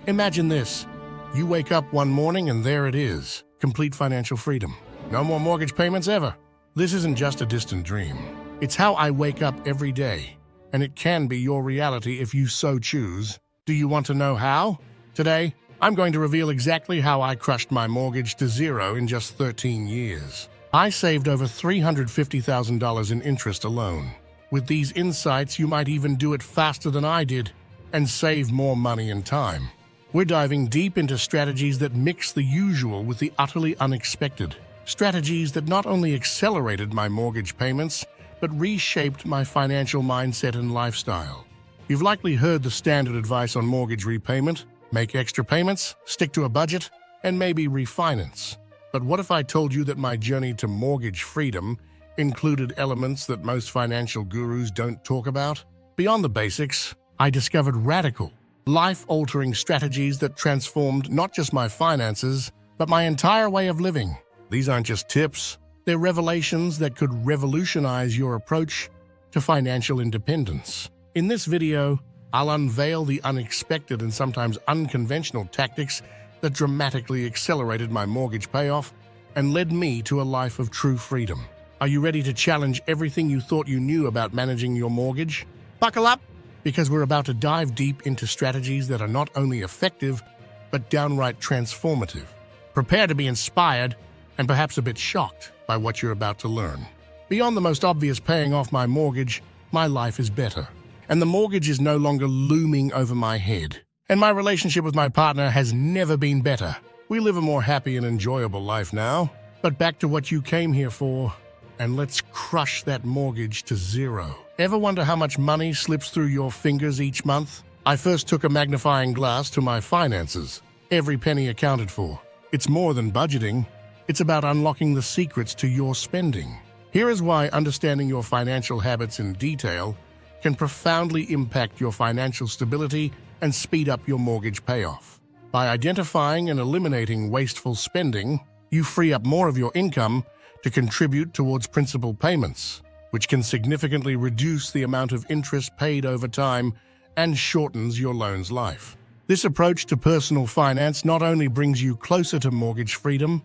Imagine this. You wake up one morning and there it is, complete financial freedom. No more mortgage payments ever. This isn't just a distant dream. It's how I wake up every day, and it can be your reality if you so choose. Do you want to know how? Today, I'm going to reveal exactly how I crushed my mortgage to zero in just 13 years. I saved over $350,000 in interest alone. With these insights, you might even do it faster than I did and save more money and time. We're diving deep into strategies that mix the usual with the utterly unexpected. Strategies that not only accelerated my mortgage payments, but reshaped my financial mindset and lifestyle. You've likely heard the standard advice on mortgage repayment: make extra payments, stick to a budget, and maybe refinance. But what if I told you that my journey to mortgage freedom included elements that most financial gurus don't talk about? Beyond the basics, I discovered radical, life-altering strategies that transformed not just my finances, but my entire way of living. These aren't just tips, they're revelations that could revolutionize your approach to financial independence. In this video, I'll unveil the unexpected and sometimes unconventional tactics that dramatically accelerated my mortgage payoff and led me to a life of true freedom. Are you ready to challenge everything you thought you knew about managing your mortgage? Buckle up, because we're about to dive deep into strategies that are not only effective, but downright transformative. Prepare to be inspired and perhaps a bit shocked by what you're about to learn. Beyond the most obvious paying off my mortgage, my life is better. And the mortgage is no longer looming over my head. And my relationship with my partner has never been better. We live a more happy and enjoyable life now. But back to what you came here for, and let's crush that mortgage to zero. Ever wonder how much money slips through your fingers each month? I first took a magnifying glass to my finances. Every penny accounted for. It's more than budgeting. It's about unlocking the secrets to your spending. Here is why understanding your financial habits in detail can profoundly impact your financial stability and speed up your mortgage payoff. By identifying and eliminating wasteful spending, you free up more of your income to contribute towards principal payments, which can significantly reduce the amount of interest paid over time and shortens your loan's life. This approach to personal finance not only brings you closer to mortgage freedom,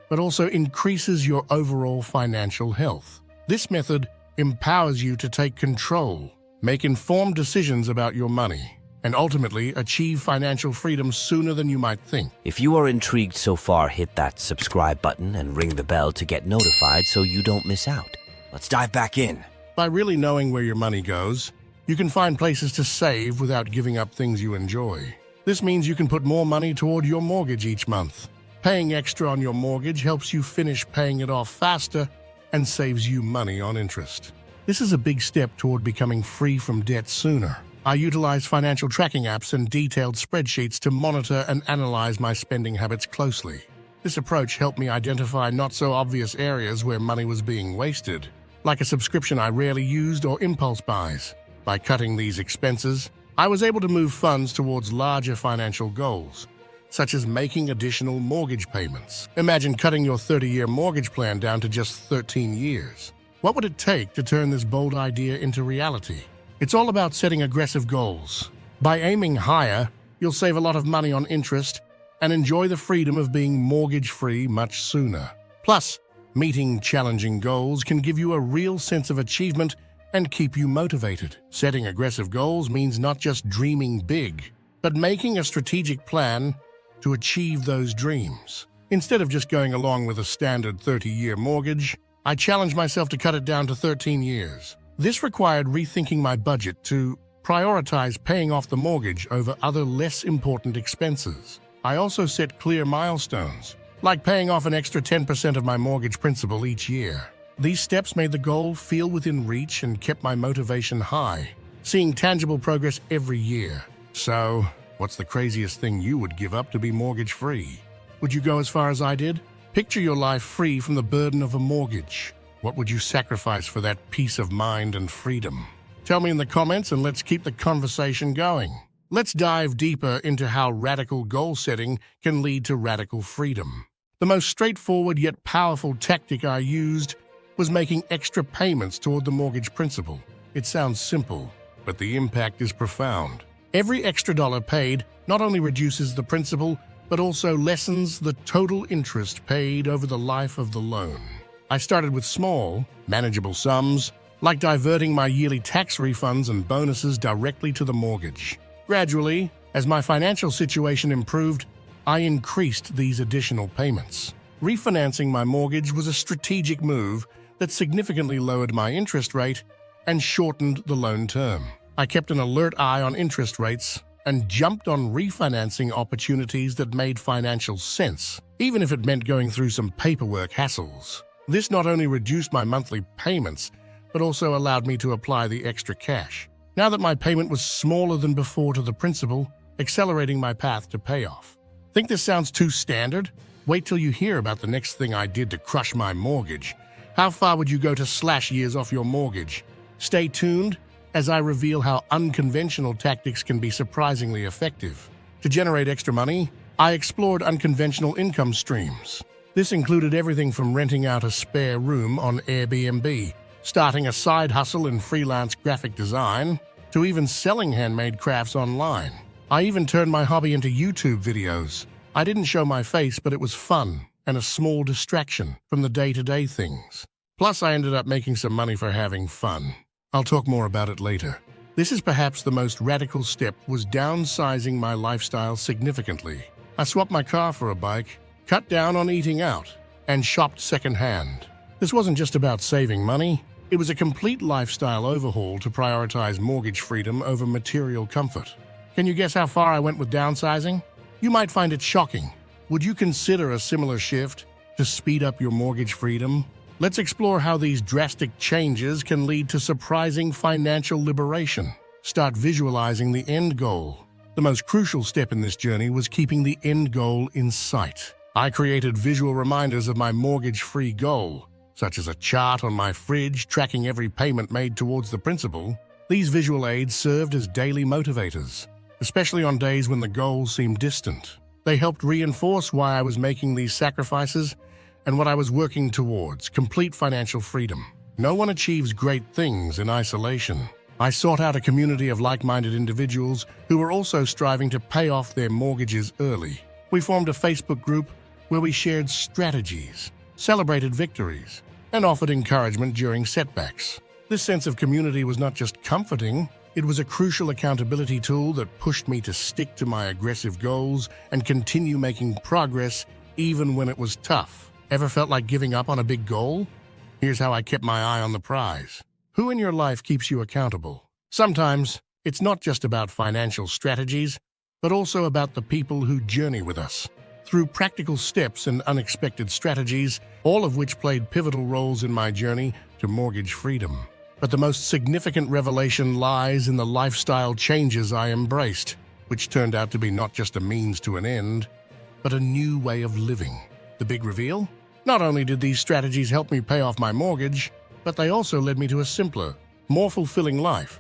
but also increases your overall financial health. This method empowers you to take control, make informed decisions about your money, and ultimately achieve financial freedom sooner than you might think. If you are intrigued so far, hit that subscribe button and ring the bell to get notified so you don't miss out. Let's dive back in. By really knowing where your money goes, you can find places to save without giving up things you enjoy. This means you can put more money toward your mortgage each month. Paying extra on your mortgage helps you finish paying it off faster and saves you money on interest. This is a big step toward becoming free from debt sooner. I utilize financial tracking apps and detailed spreadsheets to monitor and analyze my spending habits closely. This approach helped me identify not-so-obvious areas where money was being wasted, like a subscription I rarely used or impulse buys. By cutting these expenses, I was able to move funds towards larger financial goals, such as making additional mortgage payments. Imagine cutting your 30-year mortgage plan down to just 13 years. What would it take to turn this bold idea into reality? It's all about setting aggressive goals. By aiming higher, you'll save a lot of money on interest and enjoy the freedom of being mortgage-free much sooner. Plus, meeting challenging goals can give you a real sense of achievement and keep you motivated. Setting aggressive goals means not just dreaming big, but making a strategic plan to achieve those dreams. Instead of just going along with a standard 30-year mortgage, I challenged myself to cut it down to 13 years. This required rethinking my budget to prioritize paying off the mortgage over other less important expenses. I also set clear milestones, like paying off an extra 10% of my mortgage principal each year. These steps made the goal feel within reach and kept my motivation high, seeing tangible progress every year. So, what's the craziest thing you would give up to be mortgage-free? Would you go as far as I did? Picture your life free from the burden of a mortgage. What would you sacrifice for that peace of mind and freedom? Tell me in the comments and let's keep the conversation going. Let's dive deeper into how radical goal setting can lead to radical freedom. The most straightforward yet powerful tactic I used was making extra payments toward the mortgage principal. It sounds simple, but the impact is profound. Every extra dollar paid not only reduces the principal, but also lessens the total interest paid over the life of the loan. I started with small, manageable sums, like diverting my yearly tax refunds and bonuses directly to the mortgage. Gradually, as my financial situation improved, I increased these additional payments. Refinancing my mortgage was a strategic move that significantly lowered my interest rate and shortened the loan term. I kept an alert eye on interest rates and jumped on refinancing opportunities that made financial sense, even if it meant going through some paperwork hassles. This not only reduced my monthly payments, but also allowed me to apply the extra cash. Now that my payment was smaller than before to the principal, accelerating my path to payoff. Think this sounds too standard? Wait till you hear about the next thing I did to crush my mortgage. How far would you go to slash years off your mortgage? Stay tuned as I reveal how unconventional tactics can be surprisingly effective. To generate extra money, I explored unconventional income streams. This included everything from renting out a spare room on Airbnb, starting a side hustle in freelance graphic design, to even selling handmade crafts online. I even turned my hobby into YouTube videos. I didn't show my face, but it was fun and a small distraction from the day-to-day things. Plus, I ended up making some money for having fun. I'll talk more about it later. This is perhaps the most radical step, was downsizing my lifestyle significantly. I swapped my car for a bike, cut down on eating out, and shopped secondhand. This wasn't just about saving money. It was a complete lifestyle overhaul to prioritize mortgage freedom over material comfort. Can you guess how far I went with downsizing? You might find it shocking. Would you consider a similar shift to speed up your mortgage freedom? Let's explore how these drastic changes can lead to surprising financial liberation. Start visualizing the end goal. The most crucial step in this journey was keeping the end goal in sight. I created visual reminders of my mortgage-free goal, such as a chart on my fridge tracking every payment made towards the principal. These visual aids served as daily motivators, especially on days when the goal seemed distant. They helped reinforce why I was making these sacrifices and what I was working towards: complete financial freedom. No one achieves great things in isolation. I sought out a community of like-minded individuals who were also striving to pay off their mortgages early. We formed a Facebook group where we shared strategies, celebrated victories, and offered encouragement during setbacks. This sense of community was not just comforting, it was a crucial accountability tool that pushed me to stick to my aggressive goals and continue making progress even when it was tough. Ever felt like giving up on a big goal? Here's how I kept my eye on the prize. Who in your life keeps you accountable? Sometimes it's not just about financial strategies, but also about the people who journey with us. Through practical steps and unexpected strategies, all of which played pivotal roles in my journey to mortgage freedom. But the most significant revelation lies in the lifestyle changes I embraced, which turned out to be not just a means to an end, but a new way of living. The big reveal? Not only did these strategies help me pay off my mortgage, but they also led me to a simpler, more fulfilling life.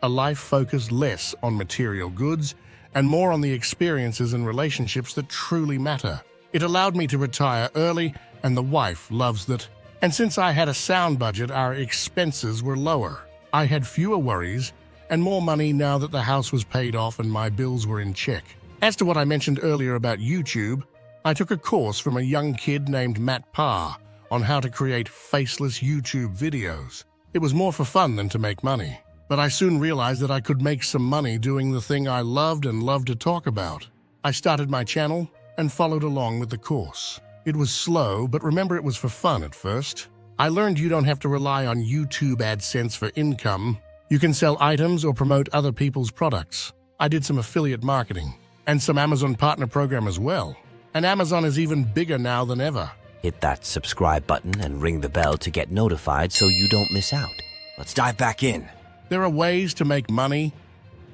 A life focused less on material goods and more on the experiences and relationships that truly matter. It allowed me to retire early, and the wife loves that. And since I had a sound budget, our expenses were lower. I had fewer worries and more money now that the house was paid off and my bills were in check. As to what I mentioned earlier about YouTube, I took a course from a young kid named Matt Parr on how to create faceless YouTube videos. It was more for fun than to make money, but I soon realized that I could make some money doing the thing I loved and loved to talk about. I started my channel and followed along with the course. It was slow, but remember, it was for fun at first. I learned you don't have to rely on YouTube AdSense for income. You can sell items or promote other people's products. I did some affiliate marketing and some Amazon partner program as well. And Amazon is even bigger now than ever. Hit that subscribe button and ring the bell to get notified so you don't miss out. Let's dive back in. There are ways to make money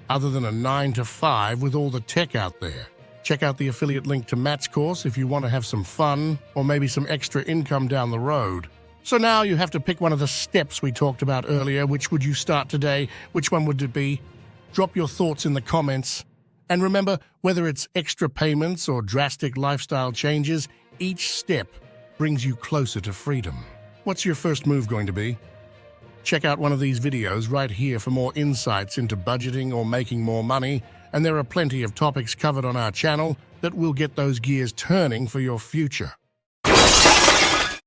other than a 9-to-5 with all the tech out there. Check out the affiliate link to Matt's course if you want to have some fun or maybe some extra income down the road. So now you have to pick one of the steps we talked about earlier. Which would you start today? Which one would it be? Drop your thoughts in the comments. And remember, whether it's extra payments or drastic lifestyle changes, each step brings you closer to freedom. What's your first move going to be? Check out one of these videos right here for more insights into budgeting or making more money and there are plenty of topics covered on our channel that will get those gears turning for your future.